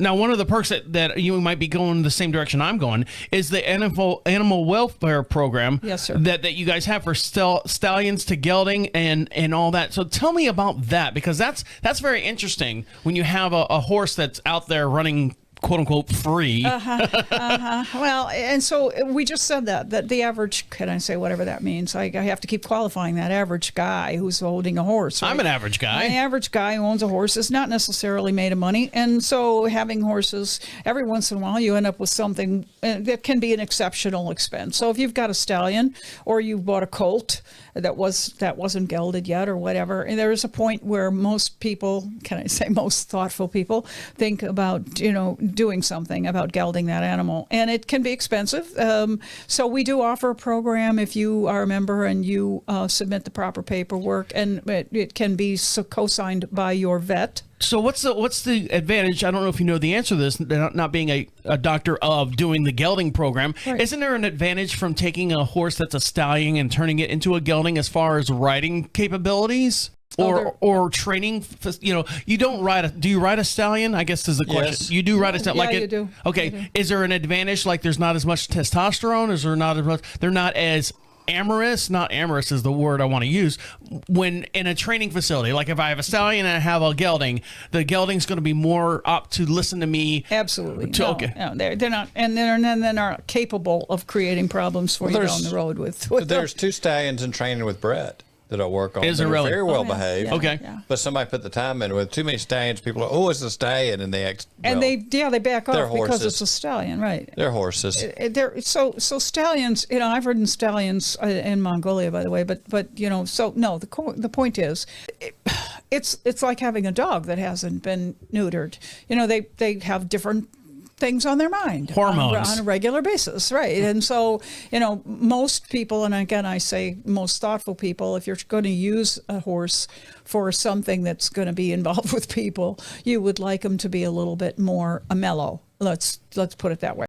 Now, one of the perks that you might be going the same direction I'm going is the animal welfare program. Yes, sir. That you guys have for stallions to gelding and all that. So tell me about that, because that's very interesting when you have a horse that's out there running, quote unquote, free. Well, and so we just said that the average, can I say whatever that means? I have to keep qualifying that average guy who's holding a horse. Right? I'm an average guy. The average guy who owns a horse is not necessarily made of money. And so having horses, every once in a while, you end up with something that can be an exceptional expense. So if you've got a stallion or you bought a colt that wasn't gelded yet or whatever, and there is a point where most people, can I say most thoughtful people, think about, doing something about gelding that animal, and it can be expensive. So we do offer a program if you are a member and you submit the proper paperwork, and it can be co-signed by your vet. So what's the advantage? I don't know if you know the answer to this, not being a doctor, of doing the gelding program. Right. Isn't there an advantage from taking a horse that's a stallion and turning it into a gelding as far as riding capabilities? Or training, you don't ride do you ride a stallion? I guess is the question. Yes. You do ride a stallion. Yeah, you do. Okay. You do. Is there an advantage? Like there's not as much testosterone? Is there not as much? They're not as amorous. Not amorous is the word I want to use. When in a training facility, like if I have a stallion and I have a gelding, the gelding's going to be more up to listen to me. Absolutely. Okay. No, they're not, and they're not capable of creating problems for you down the road with There's two stallions in training with Brett that I work on. Is there really? Very well behaved. Yeah, Okay. yeah. But somebody put the time in. With too many stallions, people are, it's a stallion, and they act. And they back off they're because horses. it's a stallion, right? They're horses. So stallions. I've ridden stallions in Mongolia, by the way. But so no. The point is, it's like having a dog that hasn't been neutered. They have different things on their mind, hormones, on a regular basis, right? And so most people, and again I say most thoughtful people, if you're going to use a horse for something that's going to be involved with people, you would like them to be a little bit more mellow. Let's put it that way.